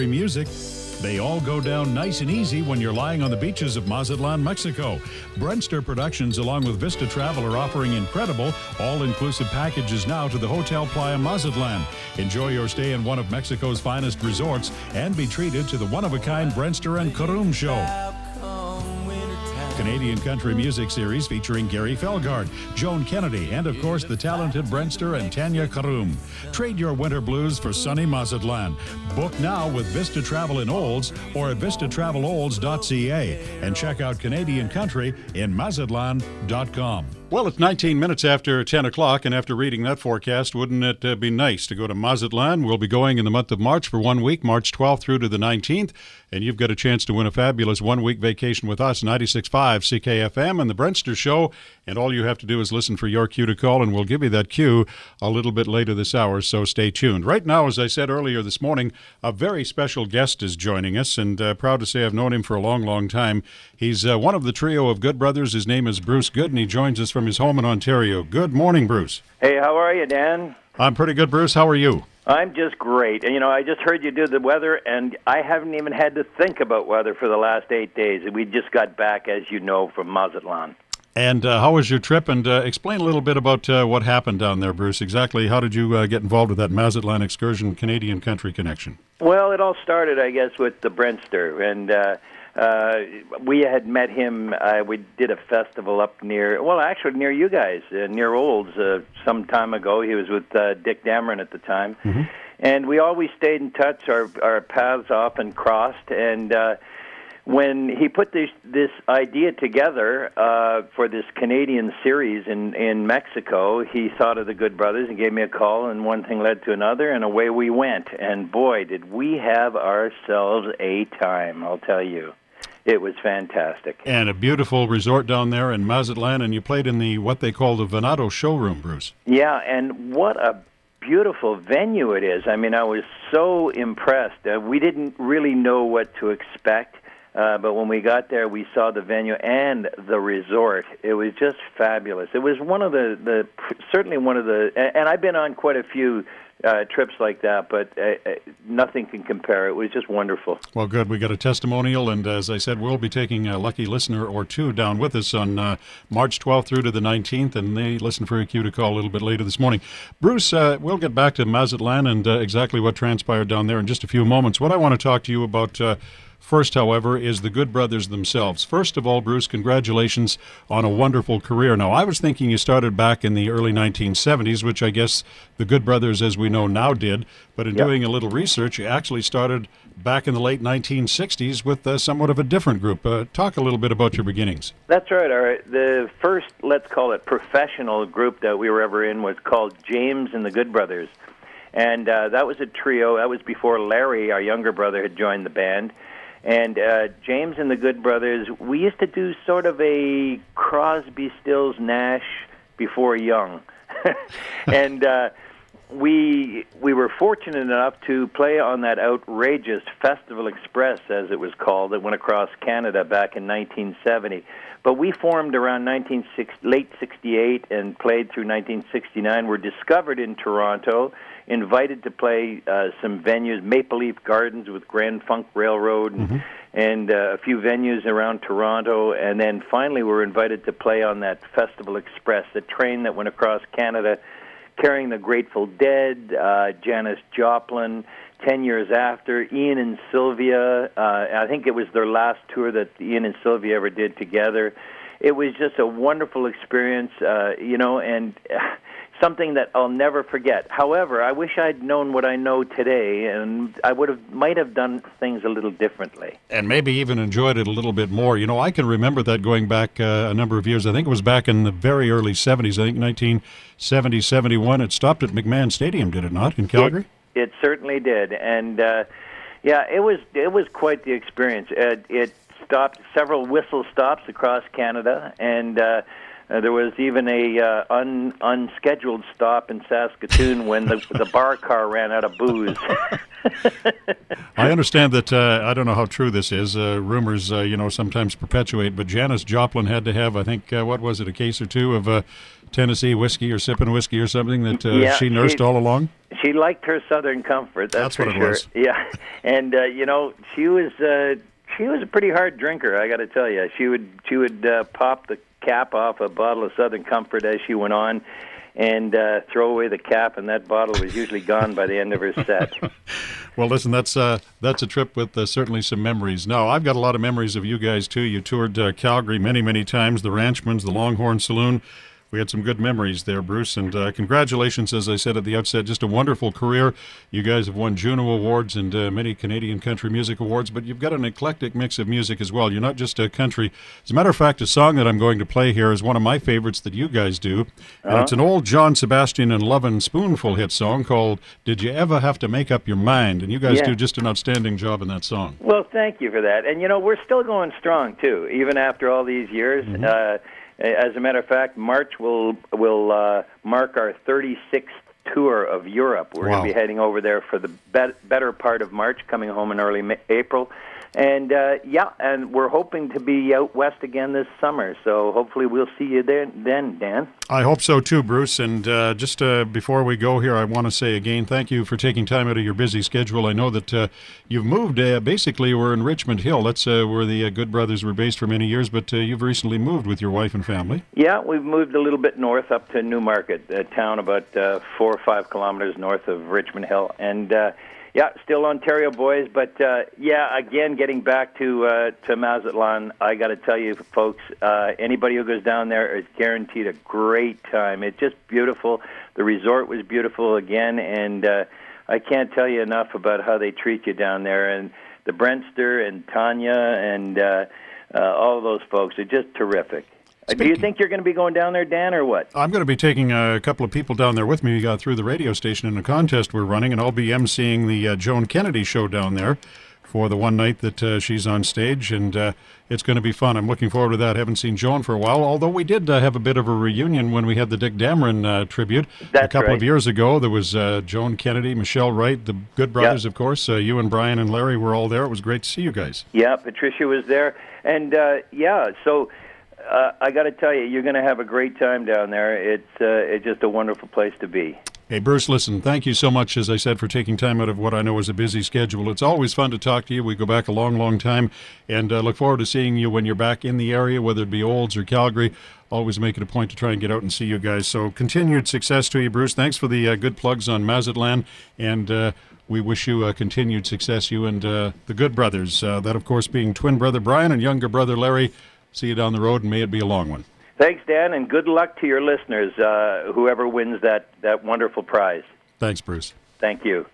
music. They all go down nice and easy when you're lying on the beaches of Mazatlan, Mexico. Brenster Productions, along with Vista Travel, are offering incredible all-inclusive packages now to the Hotel Playa Mazatlan. Enjoy your stay in one of Mexico's finest resorts and be treated to the one-of-a-kind Brenster and Carrum Show. Canadian country music series featuring Gary Felgard, Joan Kennedy, and of course the talented Brenster and Tanya Carrum. Trade your winter blues for sunny Mazatlan. Book now with Vista Travel in Olds or at vistatravelolds.ca and check out Canadian country in Mazatlan.com. Well, it's 19 minutes after 10 o'clock, and after reading that forecast, wouldn't it be nice to go to Mazatlan? We'll be going in the month of March for 1 week, March 12th through to the 19th, and you've got a chance to win a fabulous one-week vacation with us, 96.5 CKFM and the Brenster Show, and all you have to do is listen for your cue to call, and we'll give you that cue a little bit later this hour, so stay tuned. Right now, as I said earlier this morning, a very special guest is joining us, and proud to say I've known him for a long, long time. He's one of the trio of good brothers. His name is Bruce Good, and he joins us from his home in Ontario. Good morning, Bruce. Hey, how are you, Dan? I'm pretty good, Bruce. How are you? I'm just great. And, I just heard you do the weather, and I haven't even had to think about weather for the last 8 days. We just got back, as you know, from Mazatlan. And how was your trip? And explain a little bit about what happened down there, Bruce. Exactly how did you get involved with that Mazatlan excursion Canadian country connection? Well, it all started, I guess, with the Brenster. And we had met him. We did a festival up near you guys, near Olds, some time ago. He was with Dick Dameron at the time. Mm-hmm. And we always stayed in touch. Our paths often crossed. And when he put this idea together for this Canadian series in Mexico, he thought of the Good Brothers and gave me a call, and one thing led to another, and away we went. And boy, did we have ourselves a time, I'll tell you. It was fantastic. And a beautiful resort down there in Mazatlan, and you played in what they call the Venado Showroom, Bruce. Yeah, and what a beautiful venue it is. I mean, I was so impressed. We didn't really know what to expect, but when we got there, we saw the venue and the resort. It was just fabulous. It was certainly one of the, and I've been on quite a few trips like that, but nothing can compare. It was just wonderful. Well, good. We got a testimonial, and as I said, we'll be taking a lucky listener or two down with us on March 12th through to the 19th, and they listen for a cue to call a little bit later this morning. Bruce, we'll get back to Mazatlan and exactly what transpired down there in just a few moments. What I want to talk to you about first, however, is the Good Brothers themselves. First of all, Bruce, congratulations on a wonderful career. Now, I was thinking you started back in the early 1970s, which I guess the Good Brothers, as we know now, did. But in doing a little research, you actually started back in the late 1960s with somewhat of a different group. Talk a little bit about your beginnings. That's right. All right. The first, let's call it, professional group that we were ever in was called James and the Good Brothers. And that was a trio. That was before Larry, our younger brother, had joined the band. And James and the Good Brothers, we used to do sort of a Crosby, Stills, Nash before Young. And we were fortunate enough to play on that outrageous Festival Express, as it was called, that went across Canada back in 1970. But we formed around late 68 and played through 1969. Were discovered in Toronto, invited to play some venues, Maple Leaf Gardens with Grand Funk Railroad, and a few venues around Toronto, and then finally were invited to play on that Festival Express, the train that went across Canada, carrying the Grateful Dead, Janis Joplin. 10 years after, Ian and Sylvia, I think it was their last tour that Ian and Sylvia ever did together. It was just a wonderful experience, and something that I'll never forget. However, I wish I'd known what I know today, and I might have done things a little differently. And maybe even enjoyed it a little bit more. I can remember that going back a number of years. I think it was back in the very early 70s. I think 1970, 71. It stopped at McMahon Stadium, did it not, in Calgary? It certainly did. And, it was quite the experience. It stopped several whistle stops across Canada, and there was even a unscheduled stop in Saskatoon when the bar car ran out of booze. I understand that, I don't know how true this is, rumors, sometimes perpetuate, but Janis Joplin had to have, I think, a case or two of Tennessee whiskey or sipping whiskey or something that she nursed all along? She liked her Southern comfort. That's for what sure. It was. Yeah, and she was a pretty hard drinker. I got to tell you, she would pop the cap off a bottle of Southern Comfort as she went on, and throw away the cap, and that bottle was usually gone by the end of her set. Well, listen, that's a trip with certainly some memories. Now, I've got a lot of memories of you guys too. You toured Calgary many, many times. The Ranchman's, the Longhorn Saloon. We had some good memories there, Bruce, and congratulations, as I said at the outset, just a wonderful career. You guys have won Juno Awards and many Canadian Country Music Awards, but you've got an eclectic mix of music as well. You're not just a country. As a matter of fact, a song that I'm going to play here is one of my favorites that you guys do, and it's an old John Sebastian and Lovin' Spoonful hit song called Did You Ever Have to Make Up Your Mind? And you guys do just an outstanding job in that song. Well, thank you for that. And, we're still going strong, too, even after all these years. Mm-hmm. As a matter of fact, March will mark our 36th tour of Europe. We're going to be heading over there for the better part of March, coming home in early April. And, and we're hoping to be out west again this summer. So hopefully we'll see you there then, Dan. I hope so too, Bruce. And just before we go here, I want to say again, thank you for taking time out of your busy schedule. I know that you've moved. Basically, we're in Richmond Hill. That's where the Good Brothers were based for many years. But you've recently moved with your wife and family. Yeah, we've moved a little bit north up to Newmarket, a town about 4 or 5 kilometers north of Richmond Hill. And still Ontario boys, but again, getting back to Mazatlan, I got to tell you, folks, anybody who goes down there is guaranteed a great time. It's just beautiful. The resort was beautiful again, and I can't tell you enough about how they treat you down there. And the Brenster and Tanya and all of those folks are just terrific. Do you think you're going to be going down there, Dan, or what? I'm going to be taking a couple of people down there with me through the radio station in a contest we're running, and I'll be emceeing the Joan Kennedy show down there for the one night that she's on stage, and it's going to be fun. I'm looking forward to that. Haven't seen Joan for a while, although we did have a bit of a reunion when we had the Dick Dameron tribute. That's a couple of years ago. There was Joan Kennedy, Michelle Wright, the Good Brothers, of course. You and Brian and Larry were all there. It was great to see you guys. Yeah, Patricia was there. And, so... I got to tell you, you're going to have a great time down there. It's just a wonderful place to be. Hey, Bruce, listen, thank you so much, as I said, for taking time out of what I know is a busy schedule. It's always fun to talk to you. We go back a long, long time, and look forward to seeing you when you're back in the area, whether it be Olds or Calgary. Always make it a point to try and get out and see you guys. So continued success to you, Bruce. Thanks for the good plugs on Mazatlan, and we wish you continued success, you and the Good Brothers. That, of course, being twin brother Brian and younger brother Larry. See you down the road, and may it be a long one. Thanks, Dan, and good luck to your listeners, whoever wins that wonderful prize. Thanks, Bruce. Thank you.